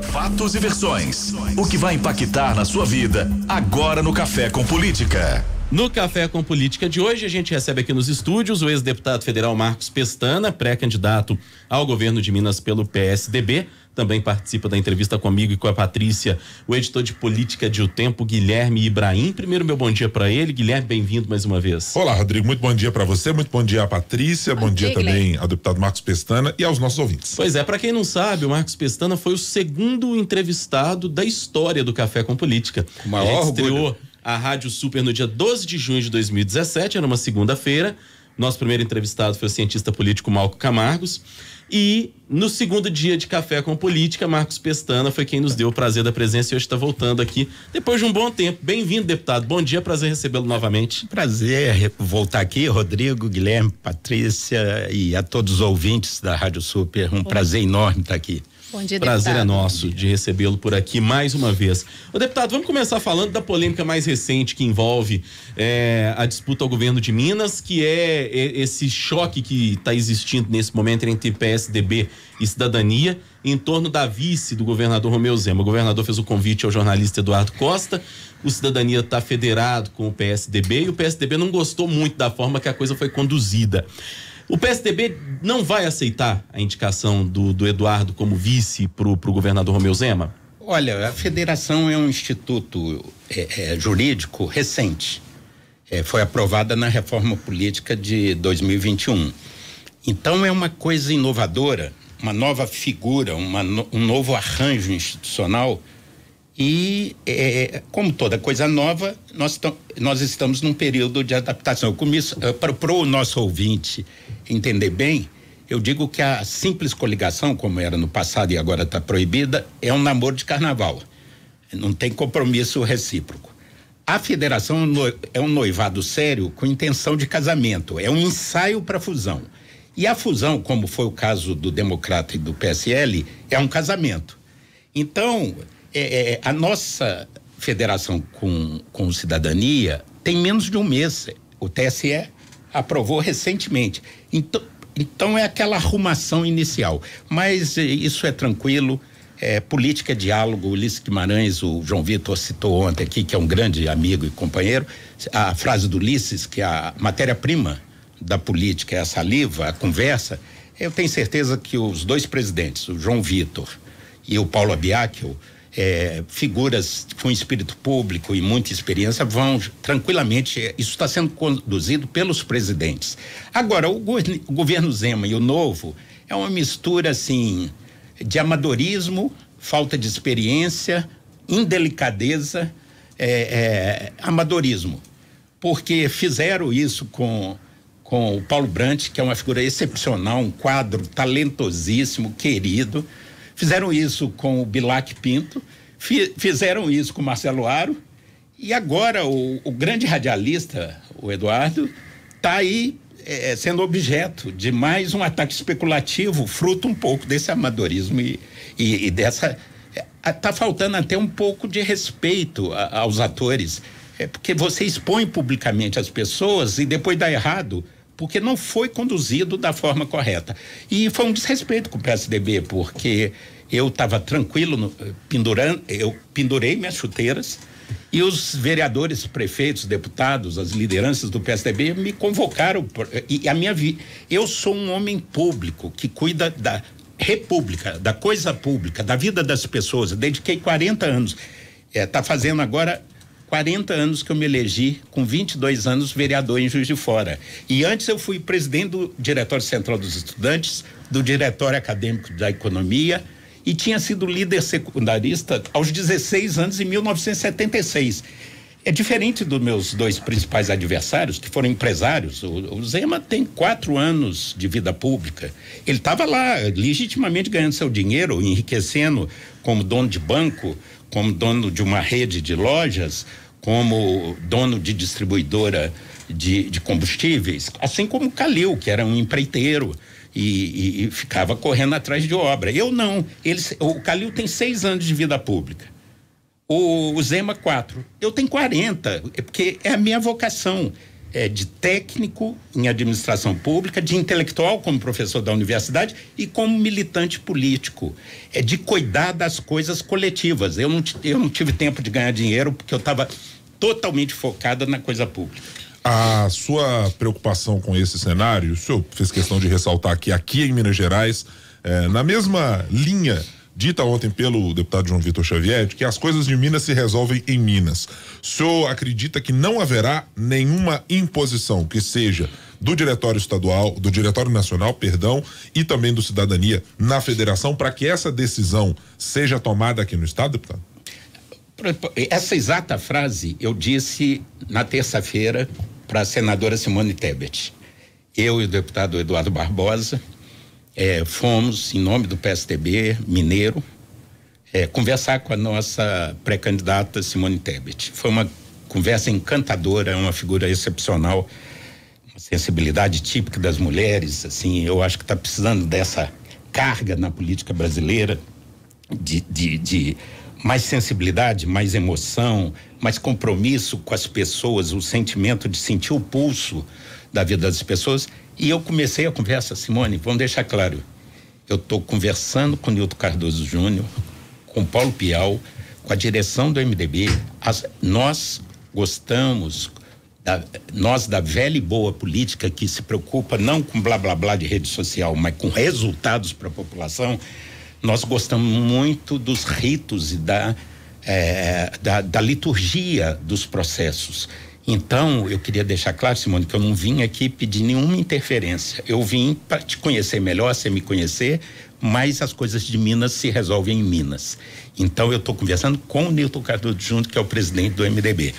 Fatos e versões. O que vai impactar na sua vida agora no Café com Política. No Café com Política de hoje, a gente recebe aqui nos estúdios o ex-deputado federal Marcos Pestana, pré-candidato ao governo de Minas pelo PSDB. Também participa da entrevista comigo e com a Patrícia, o editor de política de O Tempo, Guilherme Ibrahim. Primeiro, meu bom dia para ele. Guilherme, bem-vindo mais uma vez. Olá, Rodrigo. Muito bom dia para você, muito bom dia a Patrícia, bom dia também ao deputado Marcos Pestana e aos nossos ouvintes. Pois é, para quem não sabe, o Marcos Pestana foi o segundo entrevistado da história do Café com Política. O maior Ele estreou a Rádio Super no dia 12 de junho de 2017, era uma segunda-feira. Nosso primeiro entrevistado foi o cientista político Malco Camargos. E no segundo dia de Café com Política, Marcos Pestana foi quem nos deu o prazer da presença e hoje está voltando aqui depois de um bom tempo. Bem-vindo, deputado. Bom dia, prazer recebê-lo novamente. Prazer voltar aqui, Rodrigo, Guilherme, Patrícia e a todos os ouvintes da Rádio Super. Um prazer enorme estar aqui. Bom dia, prazer deputado. É nosso de recebê-lo por aqui mais uma vez. Ô, deputado, vamos começar falando da polêmica mais recente que envolve a disputa ao governo de Minas, que é esse choque que está existindo nesse momento entre PSDB e Cidadania em torno da vice do governador Romeu Zema. O governador fez o convite ao jornalista Eduardo Costa, o Cidadania está federado com o PSDB e o PSDB não gostou muito da forma que a coisa foi conduzida. O PSDB não vai aceitar a indicação do Eduardo como vice pro governador Romeu Zema? Olha, a federação é um instituto jurídico recente. Foi aprovada na reforma política de 2021. Então é uma coisa inovadora, uma nova figura, um novo arranjo institucional. E, como toda coisa nova, nós estamos num período de adaptação. Para o nosso ouvinte entender bem, eu digo que a simples coligação, como era no passado e agora está proibida, é um namoro de carnaval. Não tem compromisso recíproco. A federação é um noivado sério com intenção de casamento, é um ensaio para fusão. E a fusão, como foi o caso do Democrata e do PSL, é um casamento. Então, a nossa federação com Cidadania tem menos de um mês. O TSE aprovou recentemente. Então é aquela arrumação inicial. Mas isso é tranquilo. Política, diálogo. Ulisses Guimarães, o João Vitor citou ontem aqui, que é um grande amigo e companheiro. A frase do Ulisses, que a matéria-prima da política é a saliva, a conversa. Eu tenho certeza que os dois presidentes, o João Vitor e o Paulo Abiacchio, figuras com espírito público e muita experiência, vão tranquilamente, isso está sendo conduzido pelos presidentes. Agora, o governo Zema e o novo é uma mistura assim de amadorismo, falta de experiência, indelicadeza, amadorismo, porque fizeram isso com o Paulo Brandt, que é uma figura excepcional, um quadro talentosíssimo, querido. Fizeram isso com o Bilac Pinto, fizeram isso com o Marcelo Aro, e agora o grande radialista, o Eduardo, está aí sendo objeto de mais um ataque especulativo, fruto um pouco desse amadorismo e dessa... Está faltando até um pouco de respeito aos atores, porque você expõe publicamente as pessoas e depois dá errado, porque não foi conduzido da forma correta. E foi um desrespeito com o PSDB, porque eu estava tranquilo, eu pendurei minhas chuteiras e os vereadores, prefeitos, deputados, as lideranças do PSDB me convocaram. Eu sou um homem público que cuida da república, da coisa pública, da vida das pessoas. Eu dediquei 40 anos. Está fazendo agora 40 anos que eu me elegi, com 22 anos, vereador em Juiz de Fora. E antes eu fui presidente do Diretório Central dos Estudantes, do Diretório Acadêmico da Economia, e tinha sido líder secundarista aos 16 anos, em 1976. É diferente dos meus dois principais adversários, que foram empresários. O Zema tem 4 anos de vida pública. Ele estava lá, legitimamente ganhando seu dinheiro, enriquecendo como dono de banco, como dono de uma rede de lojas, como dono de distribuidora de combustíveis, assim como o Calil, que era um empreiteiro e ficava correndo atrás de obra. Eu não. O Calil tem 6 anos de vida pública. O Zema 4. Eu tenho 40, porque é a minha vocação. de técnico em administração pública, de intelectual como professor da universidade e como militante político. É de cuidar das coisas coletivas. Eu não tive tempo de ganhar dinheiro porque eu estava totalmente focada na coisa pública. A sua preocupação com esse cenário, o senhor fez questão de ressaltar que aqui em Minas Gerais, na mesma linha dita ontem pelo deputado João Vitor Xavier, de que as coisas de Minas se resolvem em Minas. O senhor acredita que não haverá nenhuma imposição que seja do Diretório Estadual, do Diretório Nacional, perdão, e também do Cidadania na federação para que essa decisão seja tomada aqui no estado, deputado? Essa exata frase eu disse na terça-feira para a senadora Simone Tebet. Eu e o deputado Eduardo Barbosa fomos, em nome do PSDB mineiro, conversar com a nossa pré-candidata Simone Tebet. Foi uma conversa encantadora, é uma figura excepcional, uma sensibilidade típica das mulheres, assim, eu acho que está precisando dessa carga na política brasileira de mais sensibilidade, mais emoção, mais compromisso com as pessoas, o sentimento de sentir o pulso da vida das pessoas. E eu comecei a conversa, Simone, vamos deixar claro, eu estou conversando com Nilton Cardoso Júnior, com Paulo Pial, com a direção do MDB, nós gostamos, nós da velha e boa política que se preocupa não com blá blá blá de rede social, mas com resultados para a população. Nós gostamos muito dos ritos e da liturgia dos processos. Então, eu queria deixar claro, Simone, que eu não vim aqui pedir nenhuma interferência. Eu vim para te conhecer melhor, você me conhecer, mas as coisas de Minas se resolvem em Minas. Então, eu estou conversando com o Nilton Cardoso Júnior, que é o presidente do MDB.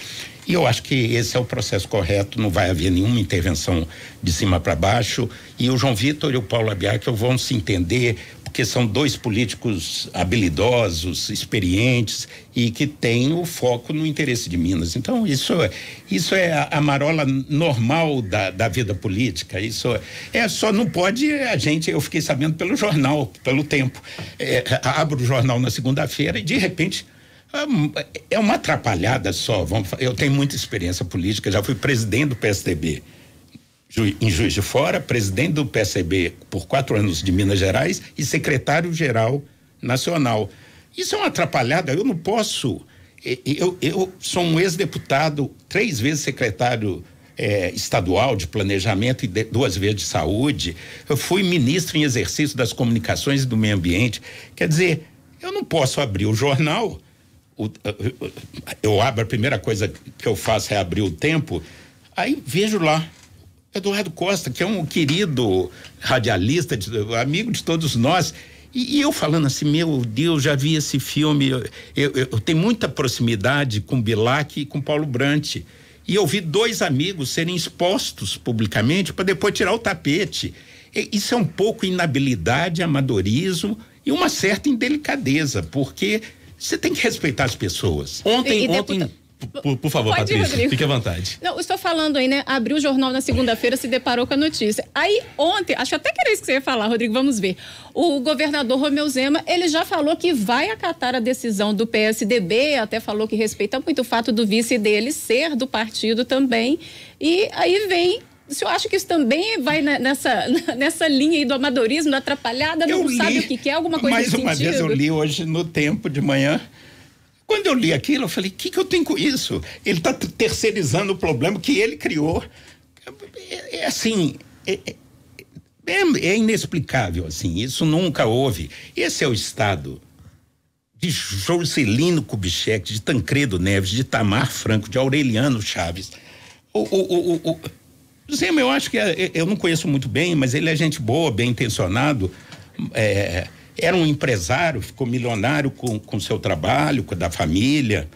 E eu acho que esse é o processo correto, não vai haver nenhuma intervenção de cima para baixo. E o João Vitor e o Paulo Abiac vão se entender, porque são dois políticos habilidosos, experientes e que têm o foco no interesse de Minas. Então, isso é a marola normal da vida política. Isso só não pode eu fiquei sabendo pelo jornal, pelo Tempo. Abro o jornal na segunda-feira e, de repente, é uma atrapalhada só. Eu tenho muita experiência política, já fui presidente do PSDB em Juiz de Fora, presidente do PSDB por 4 anos de Minas Gerais e secretário-geral nacional. Isso é uma atrapalhada, eu não posso. Eu sou um ex-deputado, 3 vezes secretário estadual de planejamento e 2 vezes de saúde. Eu fui ministro em exercício das comunicações e do meio ambiente. Quer dizer, eu não posso abrir o jornal. Eu abro, a primeira coisa que eu faço é abrir o Tempo, aí vejo lá Eduardo Costa, que é um querido radialista, amigo de todos nós, e eu falando assim, meu Deus, já vi esse filme, eu tenho muita proximidade com Bilac e com Paulo Brant, e eu vi 2 amigos serem expostos publicamente para depois tirar o tapete. Isso é um pouco inabilidade, amadorismo e uma certa indelicadeza, porque você tem que respeitar as pessoas. Ontem, por favor, Pode Patrícia, ir, fique à vontade. Não, eu estou falando aí, né? Abriu o jornal na segunda-feira, se deparou com a notícia. Aí ontem, acho até que era isso que você ia falar, Rodrigo, vamos ver. O governador Romeu Zema, ele já falou que vai acatar a decisão do PSDB, até falou que respeita muito o fato do vice dele ser do partido também. E aí vem. O senhor acha que isso também vai nessa linha aí do amadorismo, da atrapalhada? Não sabe o que é? Alguma coisa nesse sentido? Mais uma vez eu li hoje no Tempo de manhã. Quando eu li aquilo, eu falei, o que eu tenho com isso? Ele está terceirizando o problema que ele criou. É inexplicável, assim, isso nunca houve. Esse é o estado de Juscelino Kubitschek, de Tancredo Neves, de Itamar Franco, de Aureliano Chaves. Zema, eu acho que eu não conheço muito bem, mas ele é gente boa, bem intencionado, era um empresário, ficou milionário com seu trabalho, com da família,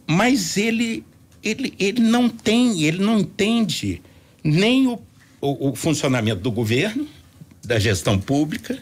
mas ele não entende nem o funcionamento do governo, da gestão pública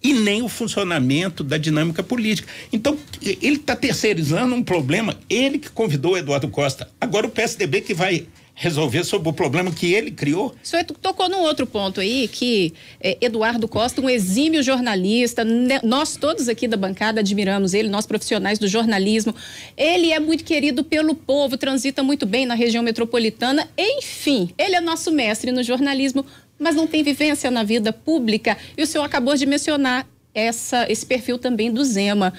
e nem o funcionamento da dinâmica política. Então, ele está terceirizando um problema, ele que convidou o Eduardo Costa. Agora o PSDB que vai resolver sobre o problema que ele criou. O senhor tocou num outro ponto aí, que Eduardo Costa, um exímio jornalista, nós todos aqui da bancada admiramos ele, nós profissionais do jornalismo, ele é muito querido pelo povo, transita muito bem na região metropolitana, enfim, ele é nosso mestre no jornalismo, mas não tem vivência na vida pública, e o senhor acabou de mencionar esse perfil também do Zema.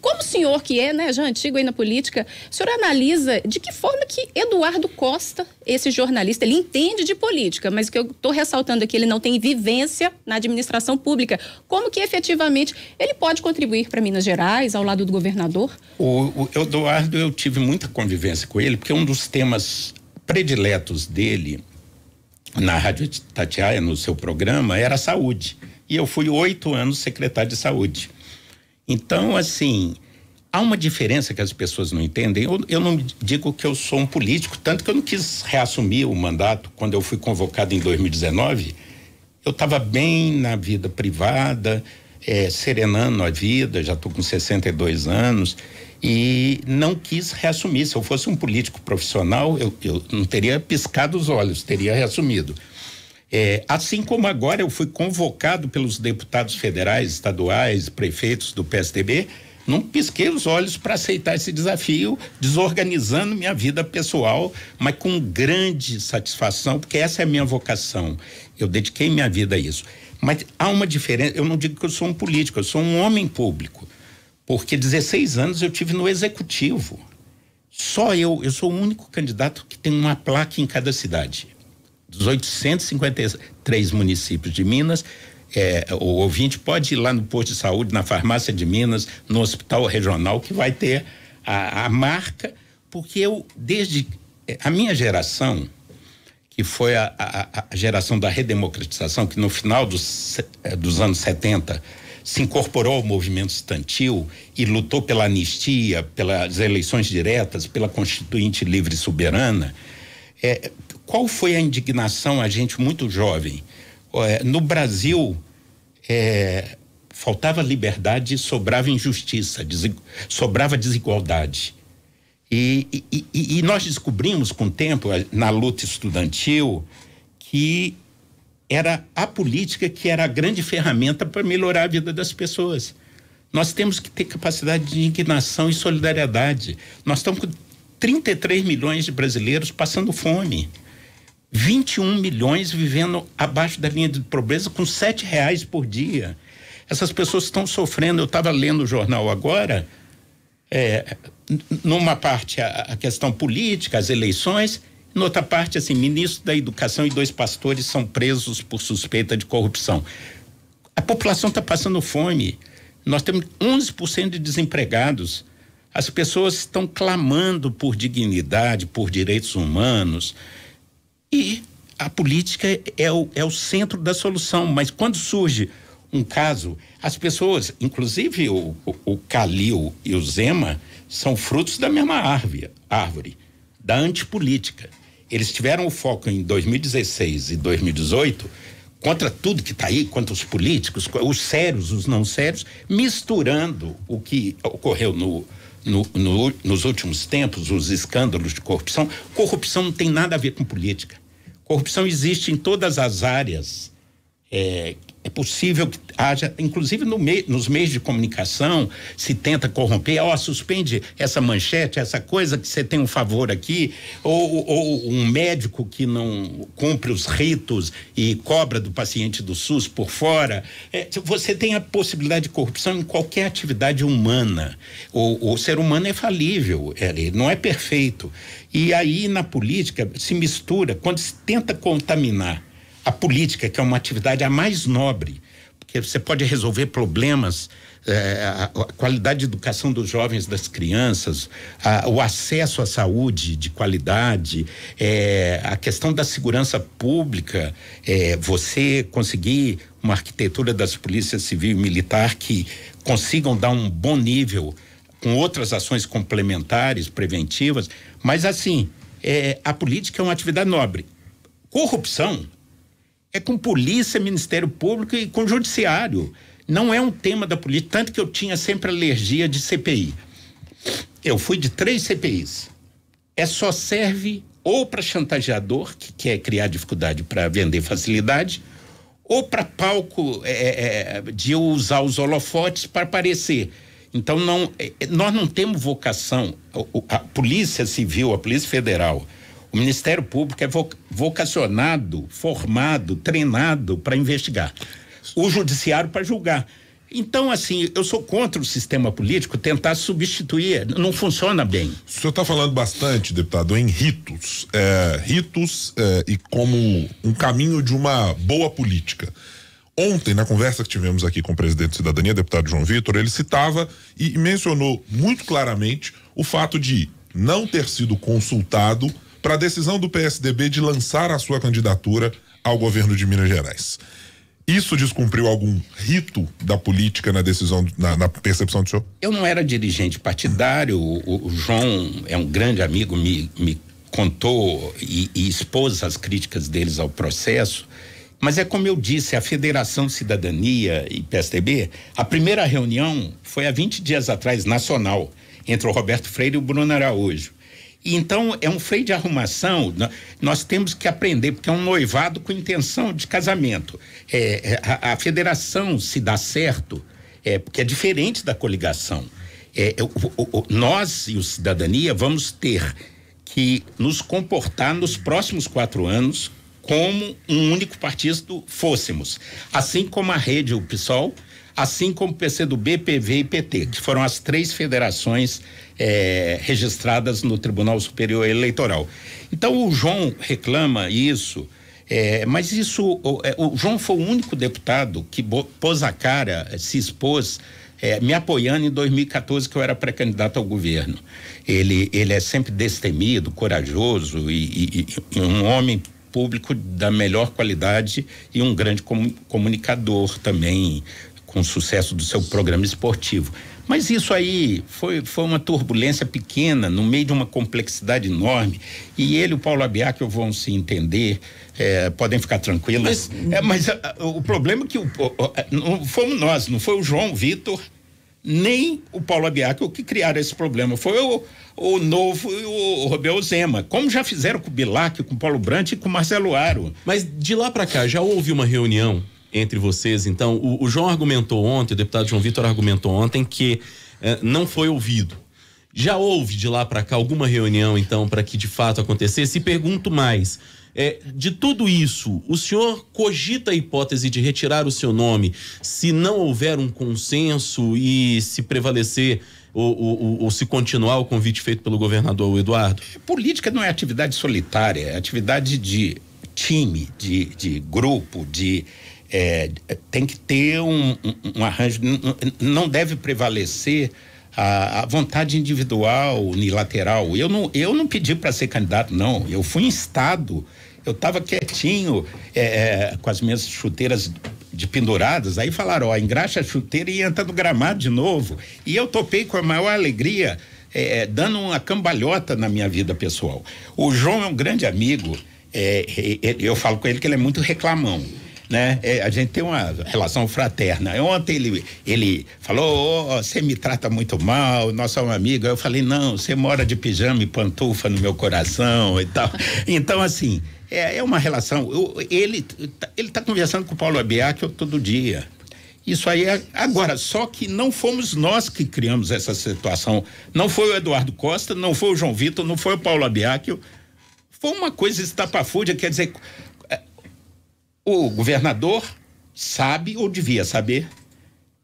Como o senhor que é, né, já antigo aí na política, o senhor analisa de que forma que Eduardo Costa, esse jornalista, ele entende de política, mas o que eu estou ressaltando aqui, ele não tem vivência na administração pública. Como que efetivamente ele pode contribuir para Minas Gerais, ao lado do governador? O Eduardo, eu tive muita convivência com ele, porque um dos temas prediletos dele na Rádio Itatiaia, no seu programa, era a saúde. E eu fui 8 anos secretário de saúde. Então, assim, há uma diferença que as pessoas não entendem. Eu não digo que eu sou um político, tanto que eu não quis reassumir o mandato quando eu fui convocado em 2019. Eu estava bem na vida privada, serenando a vida, já estou com 62 anos, e não quis reassumir. Se eu fosse um político profissional, eu não teria piscado os olhos, teria reassumido. Assim como agora eu fui convocado pelos deputados federais, estaduais, prefeitos do PSDB, não pisquei os olhos para aceitar esse desafio, desorganizando minha vida pessoal, mas com grande satisfação, porque essa é a minha vocação. Eu dediquei minha vida a isso. Mas há uma diferença, eu não digo que eu sou um político, eu sou um homem público, porque 16 anos eu tive no executivo. Só eu sou o único candidato que tem uma placa em cada cidade. Dos 853 municípios de Minas, o ouvinte pode ir lá no posto de saúde, na farmácia de Minas, no hospital regional, que vai ter a marca, porque desde a minha geração, que foi a geração da redemocratização, que no final dos anos 70 se incorporou ao movimento estudantil e lutou pela anistia, pelas eleições diretas, pela Constituinte livre e soberana. Qual foi a indignação, a gente muito jovem? No Brasil, faltava liberdade e sobrava injustiça, sobrava desigualdade. E nós descobrimos com o tempo, na luta estudantil, que era a política que era a grande ferramenta para melhorar a vida das pessoas. Nós temos que ter capacidade de indignação e solidariedade. Nós estamos com 33 milhões de brasileiros passando fome. 21 milhões vivendo abaixo da linha de pobreza com R$7 por dia. Essas pessoas estão sofrendo. Eu estava lendo o jornal agora, numa parte a questão política, as eleições, noutra parte, assim, ministro da Educação e 2 pastores são presos por suspeita de corrupção. A população está passando fome. Nós temos 11% de desempregados. As pessoas estão clamando por dignidade, por direitos humanos. E a política é o centro da solução. Mas quando surge um caso, as pessoas, inclusive o Calil e o Zema, são frutos da mesma árvore, da antipolítica. Eles tiveram o foco em 2016 e 2018 contra tudo que está aí, contra os políticos, os sérios, os não sérios, misturando o que ocorreu nos últimos tempos, os escândalos de corrupção. Corrupção não tem nada a ver com política. Corrupção existe em todas as áreas. É possível que haja, inclusive nos meios de comunicação, se tenta corromper, suspende essa manchete, essa coisa que você tem um favor aqui, ou um médico que não cumpre os ritos e cobra do paciente do SUS por fora. Você tem a possibilidade de corrupção em qualquer atividade humana. O ser humano é falível, ele não é perfeito. E aí na política se mistura, quando se tenta contaminar a política, que é uma atividade a mais nobre, porque você pode resolver problemas, a qualidade de educação dos jovens, das crianças, o acesso à saúde de qualidade, a questão da segurança pública, você conseguir uma arquitetura das polícias civil e militar que consigam dar um bom nível com outras ações complementares, preventivas, mas assim, a política é uma atividade nobre. Corrupção é com polícia, Ministério Público e com judiciário. Não é um tema da política, tanto que eu tinha sempre alergia de CPI. Eu fui de 3 CPIs. Só serve ou para chantageador, que quer criar dificuldade para vender facilidade, ou para palco de usar os holofotes para aparecer. Então, nós não temos vocação. A Polícia Civil, a Polícia Federal, o Ministério Público é vocacionado, formado, treinado para investigar. O Judiciário para julgar. Então, assim, eu sou contra o sistema político tentar substituir, não funciona bem. O senhor está falando bastante, deputado, em ritos, e como um caminho de uma boa política. Ontem, na conversa que tivemos aqui com o presidente de Cidadania, deputado João Vitor, ele citava e mencionou muito claramente o fato de não ter sido consultado para a decisão do PSDB de lançar a sua candidatura ao governo de Minas Gerais. Isso descumpriu algum rito da política na decisão, na percepção do senhor? Eu não era dirigente partidário, o João é um grande amigo, me contou e expôs as críticas deles ao processo, mas é como eu disse, a Federação Cidadania e PSDB, a primeira reunião foi há 20 dias atrás, nacional, entre o Roberto Freire e o Bruno Araújo. Então, é um freio de arrumação, nós temos que aprender, porque é um noivado com intenção de casamento. A federação, se dá certo, porque é diferente da coligação. Nós e o Cidadania vamos ter que nos comportar nos próximos 4 anos como um único partido fôssemos. Assim como a Rede, o PSOL, assim como o PCdoB, PV e PT, que foram as 3 federações registradas no Tribunal Superior Eleitoral. Então o João reclama isso, mas isso, o João foi o único deputado que pôs a cara, se expôs, me apoiando em 2014, que eu era pré-candidato ao governo. Ele é sempre destemido, corajoso e um homem público da melhor qualidade e um grande comunicador também, com sucesso do seu programa esportivo. Mas isso aí foi uma turbulência pequena no meio de uma complexidade enorme, e ele e o Paulo Abiacchio vão se entender, podem ficar tranquilos. Mas o problema é que não fomos nós, não foi o João Vitor nem o Paulo Abiacchio que criaram esse problema, foi o Novo e o Romeu Zema, como já fizeram com o Bilac, com o Paulo Brandt e com o Marcelo Aro. Mas de lá para cá já houve uma reunião entre vocês? Então, o João argumentou ontem, o deputado João Vitor argumentou ontem que não foi ouvido. Já houve de lá para cá alguma reunião, então, para que de fato acontecesse? E pergunto mais, de tudo isso, o senhor cogita a hipótese de retirar o seu nome se não houver um consenso e se prevalecer ou se continuar o convite feito pelo governador Eduardo? Política não é atividade solitária, é atividade de time, de grupo, tem que ter um arranjo, não deve prevalecer a vontade individual, unilateral. Eu não pedi para ser candidato, não. Eu fui instado, eu estava quietinho, com as minhas chuteiras de penduradas, aí falaram, engraxa a chuteira e entra no gramado de novo. E eu topei com a maior alegria, dando uma cambalhota na minha vida pessoal. O João é um grande amigo, eu falo com ele que ele é muito reclamão, né? A gente tem uma relação fraterna. Ontem ele falou, você me trata muito mal, nós somos amigos. Eu falei, não, você mora de pijama e pantufa no meu coração e tal. Então, assim, é uma relação. Ele tá conversando com o Paulo Abiacchio todo dia. Isso aí agora, só que não fomos nós que criamos essa situação. Não foi o Eduardo Costa, não foi o João Vitor, não foi o Paulo Abiacchio. Foi uma coisa estapafúrdia, quer dizer, o governador sabe, ou devia saber,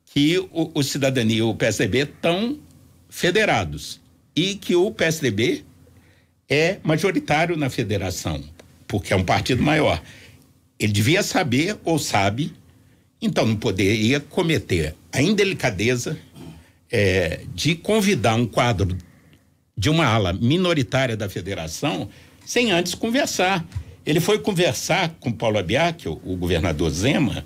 que o Cidadania e o PSDB estão federados e que o PSDB é majoritário na federação, porque é um partido maior. Ele devia saber, ou sabe, então não poderia cometer a indelicadeza de convidar um quadro de uma ala minoritária da federação sem antes conversar. Ele foi conversar com Paulo Abiacchio, o governador Zema,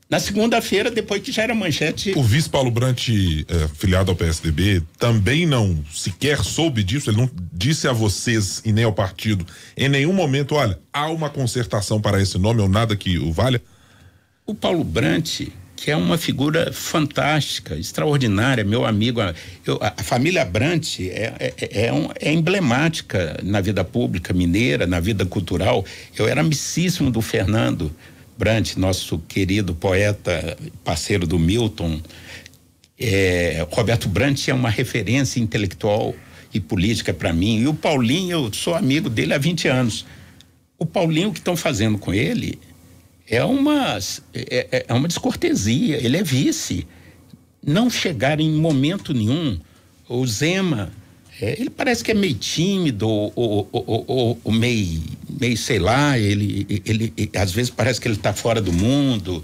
na segunda-feira, depois que já era manchete. O vice Paulo Brandt, filiado ao PSDB, também não sequer soube disso? Ele não disse a vocês e nem ao partido em nenhum momento, olha, há uma concertação para esse nome ou nada que o valha? O Paulo Brandt que é uma figura fantástica, extraordinária, meu amigo. A família Brant é emblemática na vida pública mineira, na vida cultural. Eu era amicíssimo do Fernando Brant, nosso querido poeta, parceiro do Milton. Roberto Brant é uma referência intelectual e política para mim. E o Paulinho, eu sou amigo dele há 20 anos. O Paulinho, o que estão fazendo com ele é uma descortesia. Ele é vice. Não chegar em momento nenhum. O Zema, ele parece que é meio tímido ou meio sei lá, ele às vezes parece que ele está fora do mundo,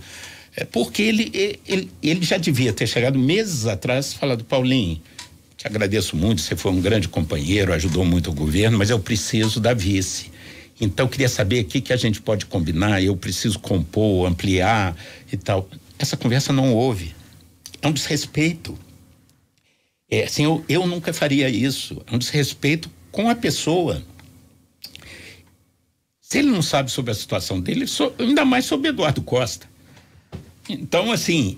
porque ele já devia ter chegado meses atrás e falado: Paulinho, te agradeço muito, você foi um grande companheiro, ajudou muito o governo, mas eu preciso da vice. Então, eu queria saber o que a gente pode combinar, eu preciso compor, ampliar e tal. Essa conversa não houve. É um desrespeito. Assim, eu nunca faria isso. É um desrespeito com a pessoa. Se ele não sabe sobre a situação dele, ainda mais sobre Eduardo Costa. Então, assim,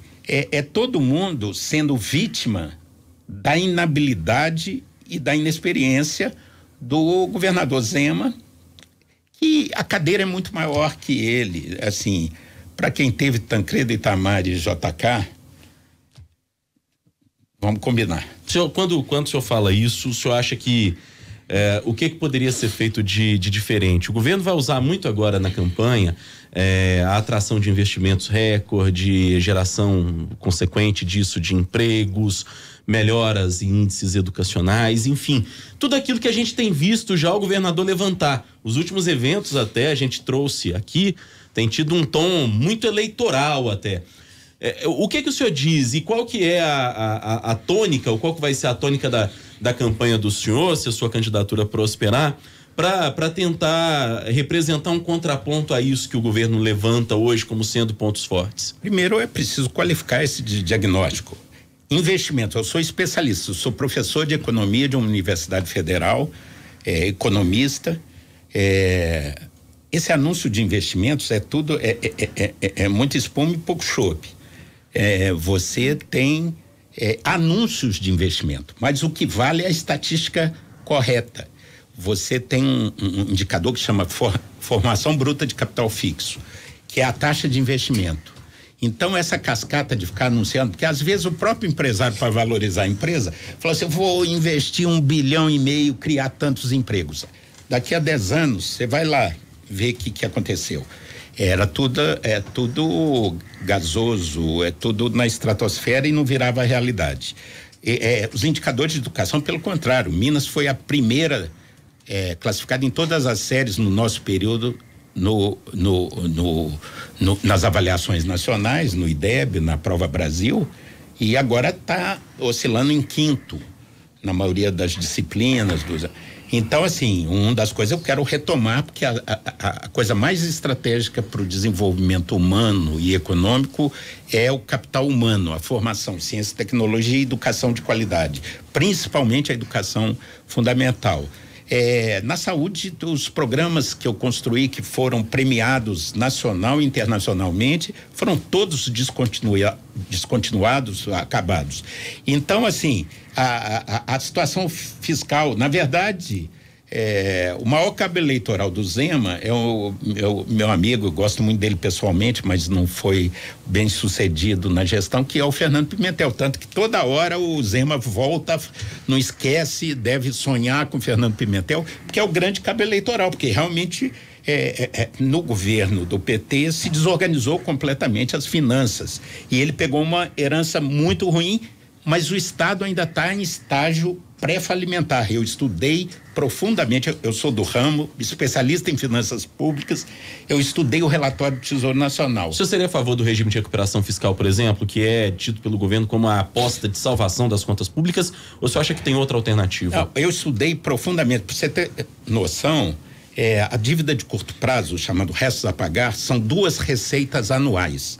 todo mundo sendo vítima da inabilidade e da inexperiência do governador Zema, que a cadeira é muito maior que ele. Assim, para quem teve Tancredo, Itamar e JK, vamos combinar. Senhor, quando o senhor fala isso, o senhor acha que o que poderia ser feito de diferente? O governo vai usar muito agora na campanha a atração de investimentos recorde, geração consequente disso de empregos, melhoras em índices educacionais, enfim, tudo aquilo que a gente tem visto já o governador levantar. Os últimos eventos até a gente trouxe aqui, tem tido um tom muito eleitoral até. O que o senhor diz e qual que é a tônica, ou qual que vai ser a tônica da campanha do senhor, se a sua candidatura prosperar, para tentar representar um contraponto a isso que o governo levanta hoje como sendo pontos fortes? Primeiro, é preciso qualificar esse diagnóstico. Investimento, eu sou especialista, eu sou professor de economia de uma universidade federal, economista. Esse anúncio de investimentos é muito espuma e pouco chope. Você tem anúncios de investimento, mas o que vale é a estatística correta. Você tem um indicador que chama formação bruta de capital fixo, que é a taxa de investimento. Então, essa cascata de ficar anunciando, porque às vezes o próprio empresário, para valorizar a empresa, fala assim: eu vou investir 1,5 bilhão, criar tantos empregos. Daqui a 10 anos, você vai lá ver o que aconteceu. Tudo gasoso, tudo na estratosfera e não virava realidade. Os indicadores de educação, pelo contrário, Minas foi a primeira classificada em todas as séries no nosso período, nas avaliações nacionais, no IDEB, na Prova Brasil, e agora está oscilando em 5º na maioria das disciplinas. Então, assim, uma das coisas eu quero retomar, porque a coisa mais estratégica para o desenvolvimento humano e econômico é o capital humano, a formação, ciência, tecnologia e educação de qualidade, principalmente a educação fundamental. Na saúde, os programas que eu construí, que foram premiados nacional e internacionalmente, foram todos descontinuados, acabados. Então, assim, a situação fiscal, na verdade, o maior cabo eleitoral do Zema é o meu amigo, eu gosto muito dele pessoalmente, mas não foi bem sucedido na gestão, que é o Fernando Pimentel, tanto que toda hora o Zema volta, não esquece, deve sonhar com o Fernando Pimentel, que é o grande cabo eleitoral, porque realmente no governo do PT se desorganizou completamente as finanças e ele pegou uma herança muito ruim, mas o Estado ainda está em estágio pré-falimentar. Eu estudei profundamente, eu sou do ramo, especialista em finanças públicas, eu estudei o relatório do Tesouro Nacional. O senhor seria a favor do regime de recuperação fiscal, por exemplo, que é tido pelo governo como a aposta de salvação das contas públicas, ou o senhor acha que tem outra alternativa? Não, eu estudei profundamente, para você ter noção, a dívida de curto prazo, chamado restos a pagar, são 2 receitas anuais.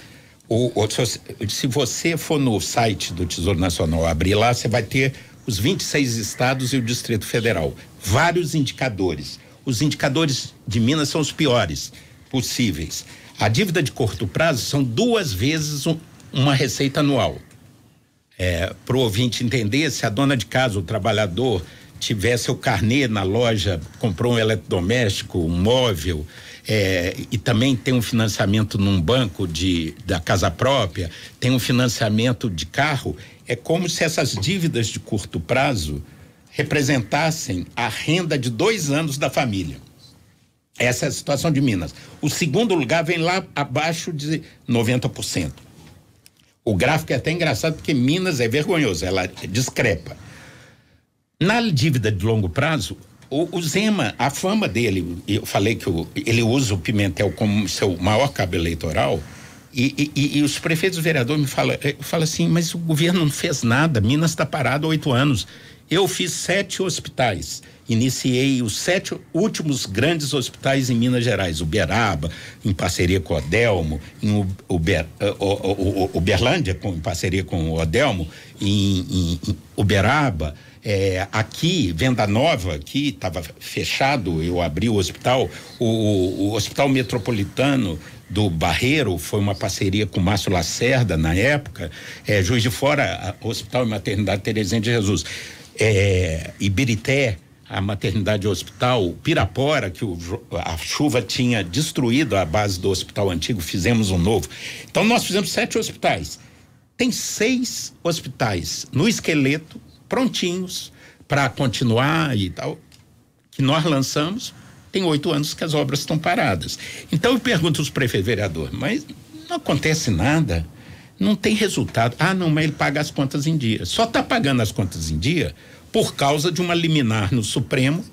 Se você for no site do Tesouro Nacional, abrir lá, você vai ter os 26 estados e o Distrito Federal. Vários indicadores. Os indicadores de Minas são os piores possíveis. A dívida de curto prazo são 2 vezes uma receita anual. Para o ouvinte entender, se a dona de casa, o trabalhador, tivesse o carnê na loja, comprou um eletrodoméstico, um móvel, e também tem um financiamento num banco da casa própria, tem um financiamento de carro, é como se essas dívidas de curto prazo representassem a renda de 2 anos da família. Essa é a situação de Minas. O segundo lugar vem lá abaixo de 90%. O gráfico é até engraçado porque Minas é vergonhoso, ela discrepa. Na dívida de longo prazo, o Zema, a fama dele, eu falei que ele usa o Pimentel como seu maior cabo eleitoral, e os prefeitos e vereadores me falam assim, mas o governo não fez nada, Minas está parado há 8 anos. Eu fiz 7 hospitais, iniciei os 7 últimos grandes hospitais em Minas Gerais, Uberaba, em parceria com o Odelmo, em Uberlândia, em parceria com o Odelmo, em Uberaba, aqui, Venda Nova, aqui estava fechado, eu abri o hospital, o Hospital Metropolitano do Barreiro foi uma parceria com o Márcio Lacerda na época, Juiz de Fora, Hospital e Maternidade Terezinha de Jesus, Ibirité, a maternidade hospital, Pirapora, que a chuva tinha destruído a base do hospital antigo, fizemos um novo. Então nós fizemos 7 hospitais. Tem 6 hospitais no esqueleto, prontinhos para continuar e tal, que nós lançamos. Tem 8 anos que as obras estão paradas. Então eu pergunto aos prefeitos e vereadores, mas não acontece nada, não tem resultado. Não, mas ele paga as contas em dia. Só está pagando as contas em dia por causa de uma liminar no Supremo,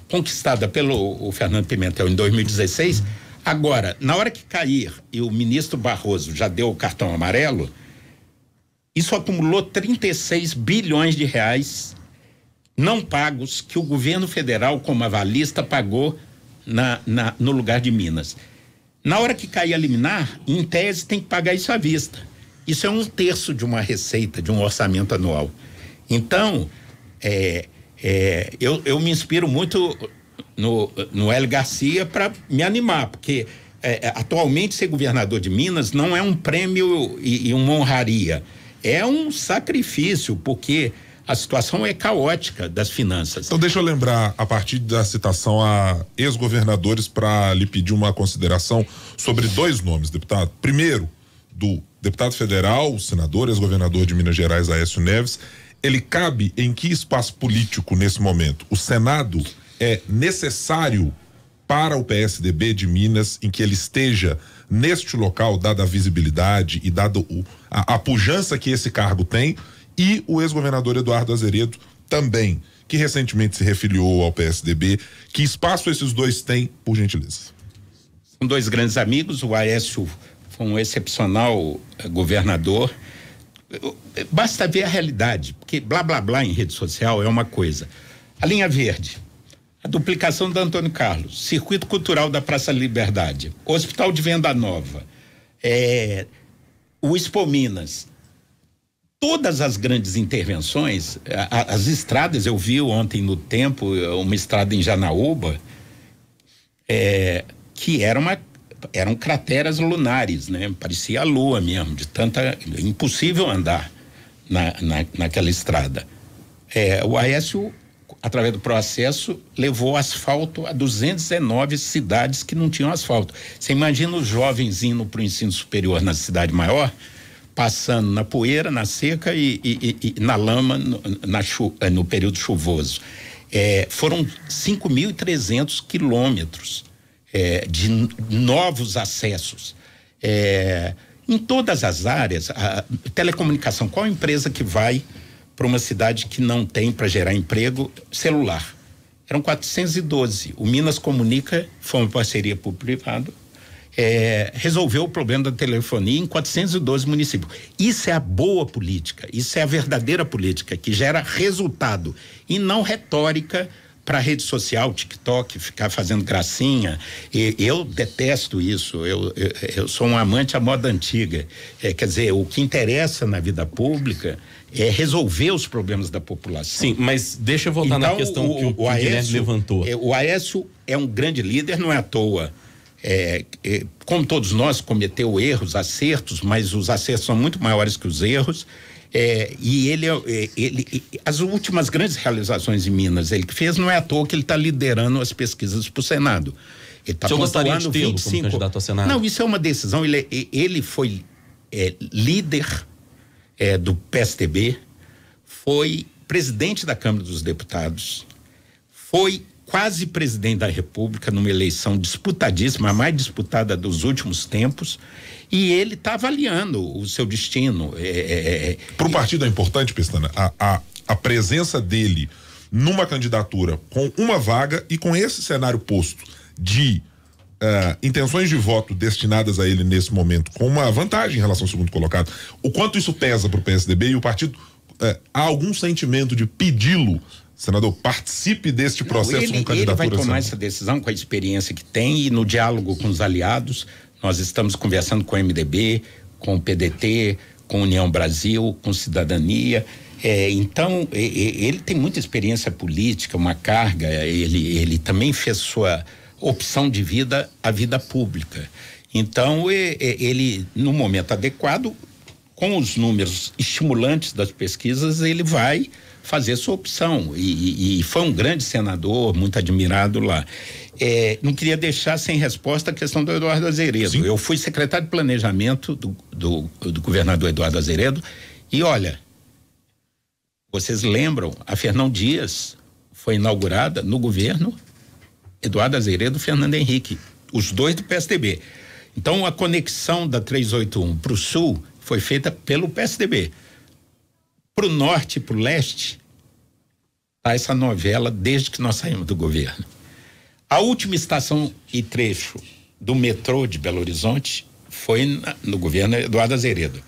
conquistada pelo Fernando Pimentel em 2016. Agora, na hora que cair e o ministro Barroso já deu o cartão amarelo, isso acumulou 36 bilhões de reais não pagos que o governo federal, como avalista, pagou no lugar de Minas. Na hora que cair a liminar, em tese tem que pagar isso à vista. Isso é 1/3 de uma receita, de um orçamento anual. Então, eu me inspiro muito no Hélio Garcia para me animar, porque atualmente ser governador de Minas não é um prêmio e uma honraria, é um sacrifício, porque a situação é caótica das finanças. Então deixa eu lembrar, a partir da citação a ex-governadores, para lhe pedir uma consideração sobre 2 nomes, deputado. Primeiro, do deputado federal, o senador, ex-governador de Minas Gerais, Aécio Neves. Ele cabe em que espaço político nesse momento? O Senado é necessário para o PSDB de Minas em que ele esteja neste local, dada a visibilidade e dada a pujança que esse cargo tem, e o ex-governador Eduardo Azeredo também, que recentemente se refiliou ao PSDB. Que espaço esses 2 têm, por gentileza? São 2 grandes amigos. O Aécio foi um excepcional governador. Basta ver a realidade, porque blá blá blá em rede social é uma coisa. A linha verde, a duplicação do Antônio Carlos, circuito cultural da Praça Liberdade, Hospital de Venda Nova, o Expo Minas, todas as grandes intervenções, as estradas, eu vi ontem no Tempo uma estrada em Janaúba, que eram crateras lunares, né? Parecia a lua mesmo, de tanta, impossível andar naquela estrada. O Aécio, através do processo, levou asfalto a 219 cidades que não tinham asfalto. Você imagina os jovens indo para o ensino superior na cidade maior, passando na poeira, na seca e na lama no período chuvoso. Foram 5.300 quilômetros de novos acessos. Em todas as áreas, a telecomunicação, qual empresa que vai para uma cidade que não tem para gerar emprego? Celular. Eram 412. O Minas Comunica foi uma parceria público-privado, resolveu o problema da telefonia em 412 municípios. Isso é a boa política, isso é a verdadeira política, que gera resultado e não retórica para rede social, TikTok, ficar fazendo gracinha. Eu detesto isso, eu sou um amante à moda antiga. Quer dizer, o que interessa na vida pública é resolver os problemas da população. Sim, mas deixa eu voltar na questão que o Guilherme levantou. O Aécio é um grande líder, não é à toa. como todos nós, cometeu erros, acertos, mas os acertos são muito maiores que os erros. E ele, as últimas grandes realizações em Minas, ele que fez, não é à toa que ele está liderando as pesquisas para o Senado. Ele tá gostaria de tê-lo como candidato ao Senado? Não, isso é uma decisão. Ele foi líder do PSDB, foi presidente da Câmara dos Deputados, foi quase presidente da República numa eleição disputadíssima, a mais disputada dos últimos tempos, e ele está avaliando o seu destino. Para o partido é importante, Pestana, a presença dele numa candidatura com uma vaga e com esse cenário posto de intenções de voto destinadas a ele nesse momento, com uma vantagem em relação ao segundo colocado. O quanto isso pesa para o PSDB e o partido há algum sentimento de pedi-lo, senador, participe deste processo com candidatura? Ele vai tomar essa decisão com a experiência que tem e no diálogo com os aliados. Nós estamos conversando com o MDB, com o PDT, com União Brasil, com Cidadania. Então, ele tem muita experiência política, uma carga, ele também fez sua opção de vida, a vida pública. Então, ele, no momento adequado, com os números estimulantes das pesquisas, ele vai fazer sua opção. E foi um grande senador, muito admirado lá. Não queria deixar sem resposta a questão do Eduardo Azeredo. Sim. Eu fui secretário de planejamento do governador Eduardo Azeredo e olha, vocês lembram, a Fernão Dias foi inaugurada no governo Eduardo Azeredo e Fernando Henrique, os dois do PSDB. Então a conexão da 381 para o sul foi feita pelo PSDB. Para o norte e para o leste, tá essa novela desde que nós saímos do governo. A última estação e trecho do metrô de Belo Horizonte foi no governo Eduardo Azeredo.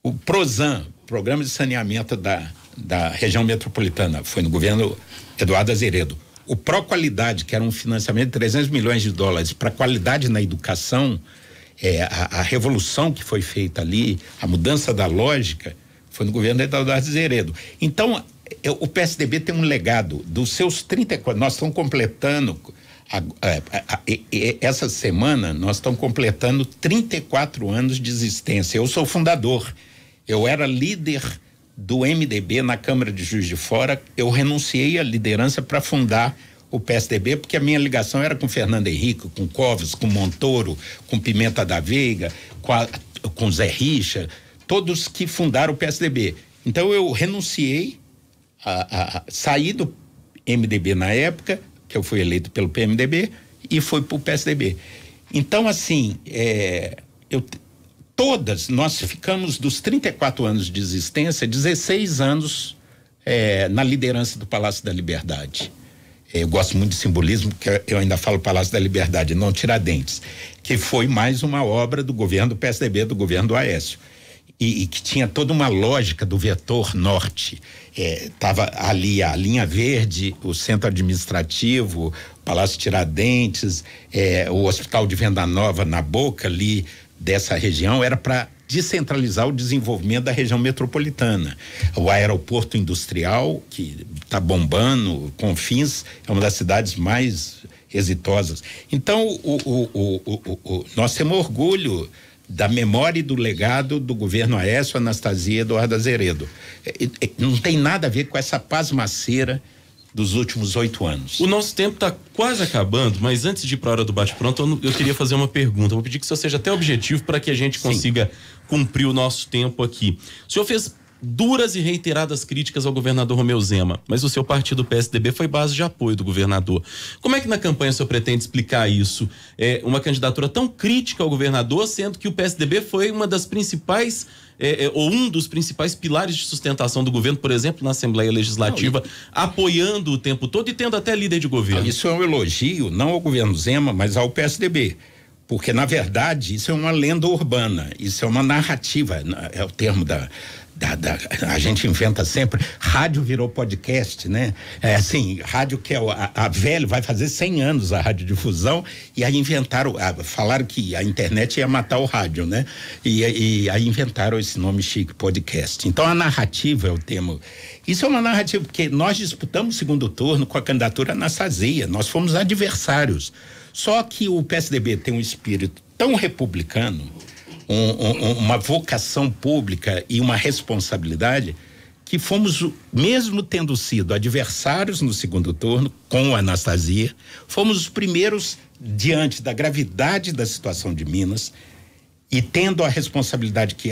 O PROSAN, Programa de Saneamento da Região Metropolitana, foi no governo Eduardo Azeredo. O Proqualidade, que era um financiamento de 300 milhões de dólares para qualidade na educação, a revolução que foi feita ali, a mudança da lógica, foi no governo Eduardo Azeredo. Então, o PSDB tem um legado dos seus 34, nós estamos completando, essa semana, nós estamos completando 34 anos de existência. Eu sou fundador, eu era líder do MDB na Câmara de Juiz de Fora, eu renunciei à liderança para fundar o PSDB, porque a minha ligação era com Fernando Henrique, com Covas, com Montoro, com Pimenta da Veiga, com Zé Richa, todos que fundaram o PSDB. Então eu renunciei, saí do MDB na época, que eu fui eleito pelo PMDB, e fui para o PSDB. Então, assim, nós ficamos dos 34 anos de existência, 16 anos na liderança do Palácio da Liberdade. Eu gosto muito de simbolismo, porque eu ainda falo Palácio da Liberdade, não Tiradentes, que foi mais uma obra do governo do PSDB, do governo do Aécio. E que tinha toda uma lógica do vetor norte. Tava ali a linha verde, o centro administrativo, o Palácio Tiradentes, o Hospital de Venda Nova na boca ali dessa região, era para descentralizar o desenvolvimento da região metropolitana. O aeroporto industrial, que está bombando, Confins, é uma das cidades mais exitosas. Então, nós temos orgulho da memória e do legado do governo Aécio, Anastasia e Eduardo Azeredo. Não tem nada a ver com essa pasmaceira dos últimos 8 anos. O nosso tempo está quase acabando, mas antes de ir para a hora do bate-pronto, eu queria fazer uma pergunta. Eu vou pedir que o senhor seja até objetivo para que a gente consiga cumprir o nosso tempo aqui. O senhor fez duras e reiteradas críticas ao governador Romeu Zema, mas o seu partido, o PSDB, foi base de apoio do governador. Como é que na campanha o senhor pretende explicar isso? Uma candidatura tão crítica ao governador, sendo que o PSDB foi uma das principais, ou um dos principais pilares de sustentação do governo, por exemplo, na Assembleia Legislativa, apoiando o tempo todo e tendo até líder de governo. Isso é um elogio, não ao governo Zema, mas ao PSDB. Porque, na verdade, isso é uma lenda urbana, isso é uma narrativa, é o termo a gente inventa sempre, rádio virou podcast, né? Rádio que a velha, vai fazer 100 anos a radiodifusão, e aí falaram que a internet ia matar o rádio, né? E aí inventaram esse nome chique, podcast. Então a narrativa é o termo. Isso é uma narrativa, porque nós disputamos o segundo turno com a candidatura Anastasia, nós fomos adversários. Só que o PSDB tem um espírito tão republicano, uma vocação pública e uma responsabilidade, que fomos, mesmo tendo sido adversários no segundo turno, com a Anastasia, fomos os primeiros, diante da gravidade da situação de Minas, e tendo a responsabilidade que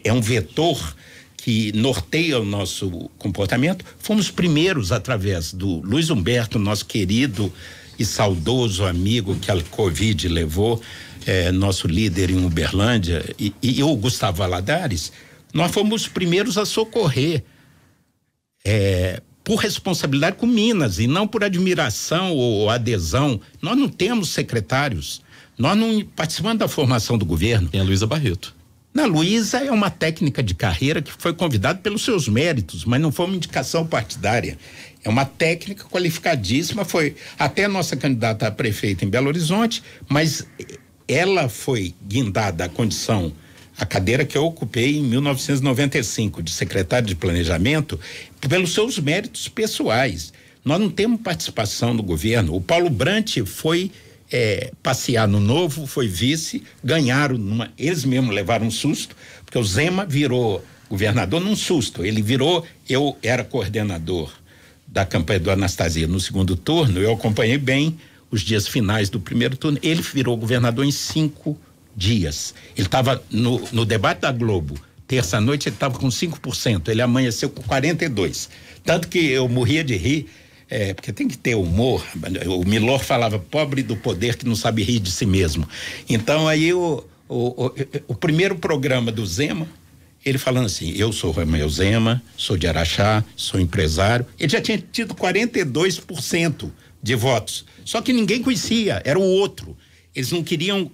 é um vetor que norteia o nosso comportamento, fomos primeiros, através do Luiz Humberto, nosso querido e saudoso amigo que a Covid levou, nosso líder em Uberlândia, e o Gustavo Valadares, nós fomos os primeiros a socorrer, por responsabilidade com Minas e não por admiração ou adesão. Nós não temos secretários, nós não participamos da formação do governo. Tem a Luísa Barreto. A Luísa é uma técnica de carreira que foi convidada pelos seus méritos, mas não foi uma indicação partidária. É uma técnica qualificadíssima, foi até nossa candidata a prefeita em Belo Horizonte, mas ela foi guindada à condição, a cadeira que eu ocupei em 1995, de secretário de planejamento, pelos seus méritos pessoais. Nós não temos participação no governo. O Paulo Brant foi passear no Novo, foi vice, ganharam, eles mesmos levaram um susto, porque o Zema virou governador num susto. Ele virou, eu era coordenador da campanha do Anastasia no segundo turno, eu acompanhei bem os dias finais do primeiro turno. Ele virou governador em 5 dias. Ele estava no debate da Globo, terça-noite, ele estava com 5%, ele amanheceu com 42%. Tanto que eu morria de rir, porque tem que ter humor. O Milor falava, pobre do poder que não sabe rir de si mesmo. Então aí o primeiro programa do Zema, ele falando assim, eu sou Romeu Zema, sou de Araxá, sou empresário. Ele já tinha tido 42% de votos, só que ninguém conhecia, era o outro. Eles não queriam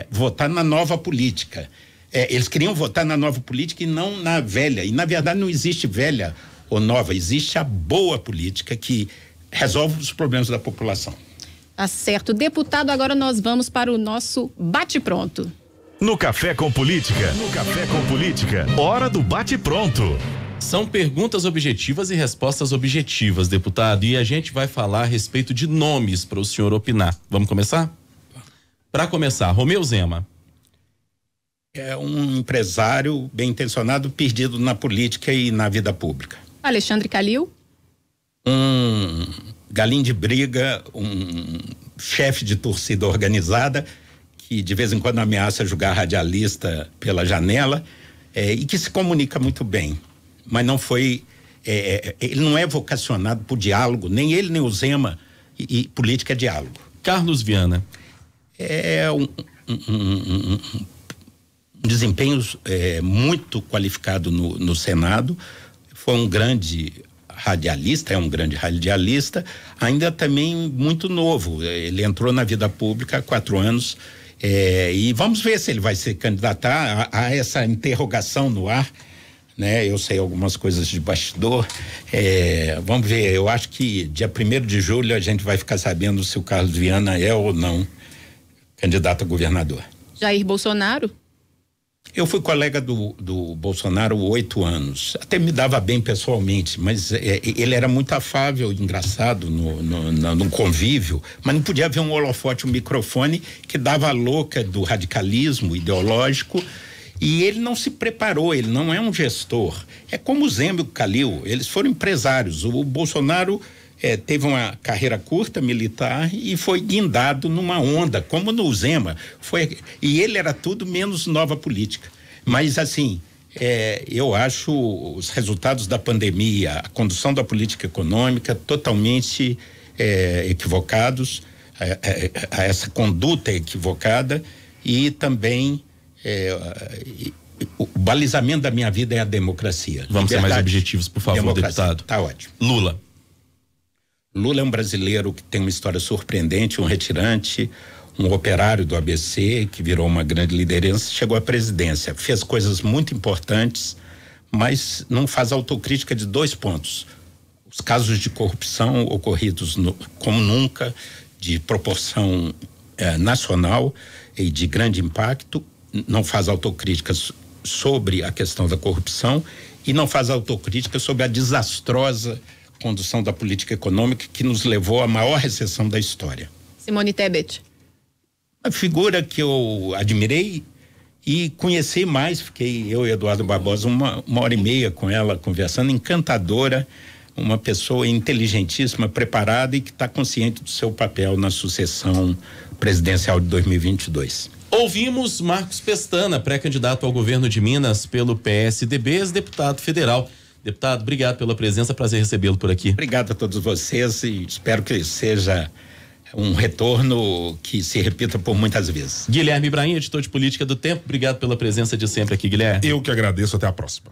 votar na nova política, eles queriam votar na nova política e não na velha, e na verdade não existe velha ou nova, existe a boa política que resolve os problemas da população. Tá certo. Deputado, agora nós vamos para o nosso bate-pronto. No Café com Política, hora do bate-pronto. São perguntas objetivas e respostas objetivas, deputado, e a gente vai falar a respeito de nomes para o senhor opinar. Vamos começar? Para começar, Romeu Zema. É um empresário bem intencionado, perdido na política e na vida pública. Alexandre Calil. Um galinho de briga, um chefe de torcida organizada, que de vez em quando ameaça jogar radialista pela janela, e que se comunica muito bem, mas não foi, ele não é vocacionado por diálogo, nem ele nem o Zema, e política é diálogo. Carlos Viana. É um desempenho muito qualificado no Senado, foi um grande radialista, é um grande radialista, ainda também muito novo, ele entrou na vida pública há 4 anos, e vamos ver se ele vai se candidatar a essa interrogação no ar, né? Eu sei algumas coisas de bastidor, vamos ver, eu acho que dia 1º de julho a gente vai ficar sabendo se o Carlos Viana é ou não candidato a governador. Jair Bolsonaro. Eu fui colega do Bolsonaro 8 anos, até me dava bem pessoalmente, mas ele era muito afável, engraçado no convívio, mas não podia haver um holofote, um microfone que dava a louca do radicalismo ideológico, e ele não se preparou, ele não é um gestor. É como o Zema e o Calil, eles foram empresários. O Bolsonaro teve uma carreira curta militar e foi guindado numa onda, como no Zema. E ele era tudo menos nova política. Mas, assim, eu acho os resultados da pandemia, a condução da política econômica totalmente equivocados, a essa conduta equivocada, e também o balizamento da minha vida é a democracia. Vamos ser mais objetivos, por favor, democracia. deputado. Tá ótimo. Lula é um brasileiro que tem uma história surpreendente, um retirante, um operário do ABC, que virou uma grande liderança, chegou à presidência, fez coisas muito importantes, mas não faz autocrítica de 2 pontos. Os casos de corrupção ocorridos como nunca, de proporção nacional e de grande impacto, não faz autocrítica sobre a questão da corrupção e não faz autocrítica sobre a desastrosa condução da política econômica que nos levou à maior recessão da história. Simone Tebet. Uma figura que eu admirei e conheci mais, fiquei eu e Eduardo Barbosa uma hora e meia com ela conversando, encantadora, uma pessoa inteligentíssima, preparada e que está consciente do seu papel na sucessão presidencial de 2022. Ouvimos Marcos Pestana, pré-candidato ao governo de Minas pelo PSDB, ex-deputado federal. Deputado, obrigado pela presença, prazer recebê-lo por aqui. Obrigado a todos vocês e espero que seja um retorno que se repita por muitas vezes. Guilherme Ibrahim, editor de política do Tempo, obrigado pela presença de sempre aqui, Guilherme. Eu que agradeço, até a próxima.